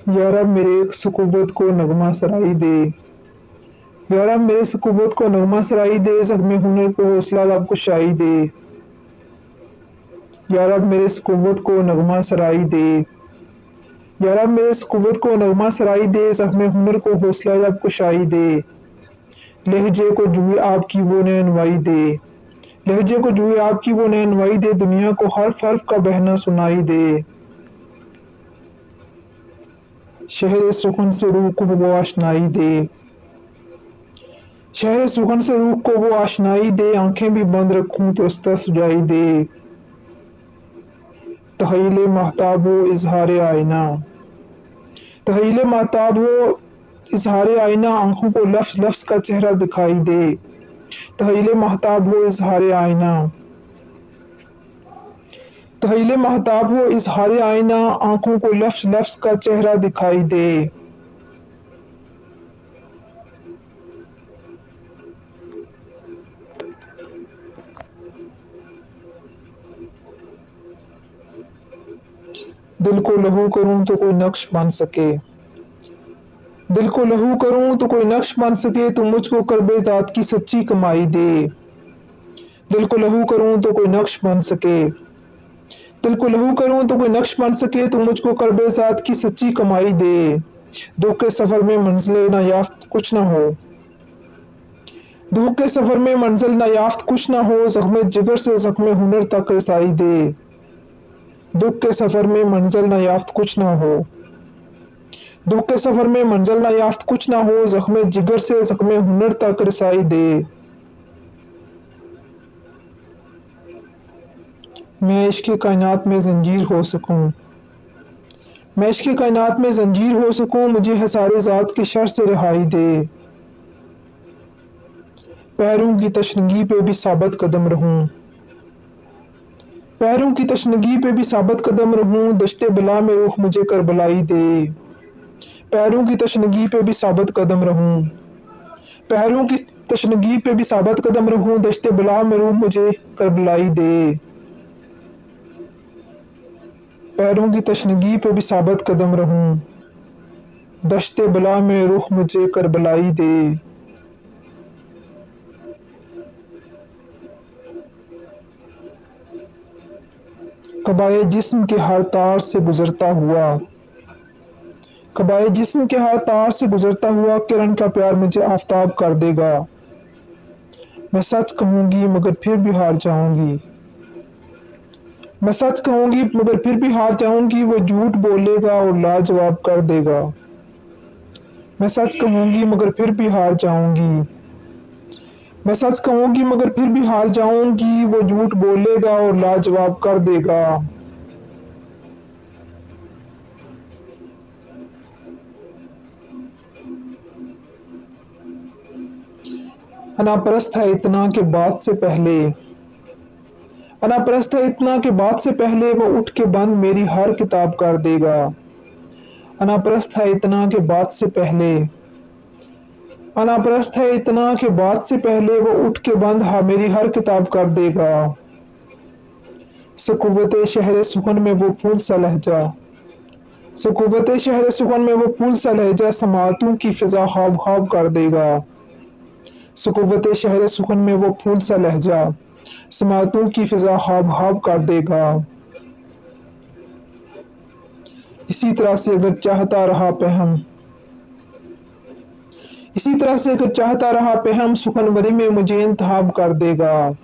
या रब मेरे सुकुवत को नगमा सराई दे। या रब मेरे सुकुवत को नगमा सराई दे, ज़ख्म हुनर को हौसला लब कुशाई दे। या रब मेरे सुकुवत को नगमा सराई दे। या रब मेरे सुकुवत को नगमा सराई दे, ज़ख्म हुनर को हौसला लब कुशाई दे। लहजे को जुए आपकी वो नैनवाई दे। लहजे को जुए आपकी वो नैनवाई दे, दुनिया को हर्फ हर्फ का बहना सुनाई दे। शहर सुखन से रूह को वो आशनाई दे। शहर सुखन से रूह को वो आशनाई दे, आंखें भी बंद रखूं तो रास्ता सुझाई दे। तहईले महताब हो इजहार आईना। तहईले महताब हो इजहार आईना, आंखों को लफ्ज लफ्ज का चेहरा दिखाई दे। तहईले महताब हो इजहार आईना। तहईले महताब हो इजहार आईना, आंखों को लफ्ज लफ्ज का चेहरा दिखाई दे। दिल को लहू करूं तो कोई नक्श बन सके। दिल को लहू करूं तो कोई नक्श बन सके, तो मुझको करबे ज़ात की सच्ची कमाई दे। दिल को लहू करूं तो कोई नक्श बन सके। दिल को लहू करूं तो कोई नक्श बन सके, तो मुझको करबे ज़ात की सच्ची कमाई दे। दुख के सफर में मंजिल ना याफ्त कुछ ना हो। दुख के सफर में मंजिल ना याफ्त कुछ ना हो, ज़ख्म जिगर से ज़ख्म हुनर तक रसाई दे। दुख के सफर में मंजिल ना याफ्त कुछ ना हो। दुख के सफर में मंजिल ना याफ्त कुछ ना हो, ज़ख्म जिगर से ज़ख्म हुनर तक रसाई दे। मैं इश्क़ कायनात में जंजीर हो सकूं। मैं इश्क़ कायनात में जंजीर हो सकूं, मुझे हसारे ज़ात के शर से रिहाई दे। पैरों की तशनगी पे भी साबित कदम रहूं। पैरों की तशनगी पे भी साबित कदम रहूं, दश्ते बला में रूह मुझे करबलाई दे। पैरों की तशनगी पे भी साबित कदम रहूं। पैरों की तशनगी पे भी साबित कदम रहूं, दश्ते बला में रूह मुझे करबलाई दे। पैरों की तशनगी पे भी साबित कदम रहूं, दश्ते बला में रूह मुझे करबलाई दे। कबाए जिस्म के हर तार से गुजरता हुआ। कबाए जिस्म के हर तार से गुजरता हुआ, किरण का प्यार मुझे आफताब कर देगा। मैं सच कहूंगी मगर फिर भी हार जाऊंगी। मैं सच कहूंगी मगर फिर भी हार जाऊंगी, वो झूठ बोलेगा और लाजवाब कर देगा। मैं सच कहूंगी मगर फिर भी हार जाऊंगी। मैं सच कहूंगी मगर फिर भी हार जाऊंगी, वो झूठ बोलेगा और लाजवाब कर देगा। अनापरस्त है इतना के बाद से पहले। अनापरस्त है इतना के बाद से पहले, वो उठ के बंद मेरी हर किताब कर देगा। अनापरस्त है इतना के बाद से पहले। अनापरस्त है इतना के बाद से पहले, वो उठ के बंद मेरी हर किताब कर देगा। सुकुवत शहर सुखन में वो फूल सा लहजा। सुकुवत शहर सुखन में वो फूल सा लहजा, समातों की फिजा हाव हाव कर देगा। सुकुवत शहर सुखन में वो फूल सा लहजा, समातों की फिजा हाव हाव कर देगा। इसी तरह से अगर चाहता रहा पहम। इसी तरह से अगर चाहता रहा पहम, सुखनवरी में मुझे इंतहाब कर देगा।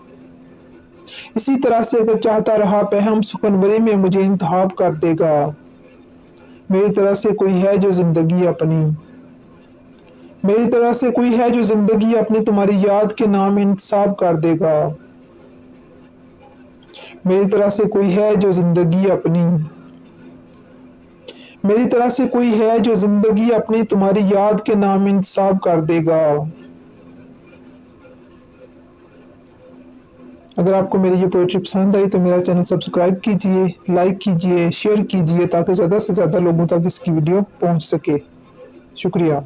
इसी तरह से अगर चाहता रहा पहम, सुखनवरी में मुझे इंतहाब कर देगा। मेरी तरह से कोई है जो जिंदगी अपनी। मेरी तरह से कोई है जो जिंदगी अपनी तुम्हारी याद के नाम इंतसाब कर देगा। मेरी तरह से कोई है जो जिंदगी अपनी। मेरी तरह से कोई है जो जिंदगी अपनी तुम्हारी याद के नाम इंतसाब कर देगा। अगर आपको मेरी ये पोएट्री पसंद आई तो मेरा चैनल सब्सक्राइब कीजिए, लाइक कीजिए, शेयर कीजिए, ताकि ज़्यादा से ज़्यादा लोगों तक इसकी वीडियो पहुंच सके। शुक्रिया।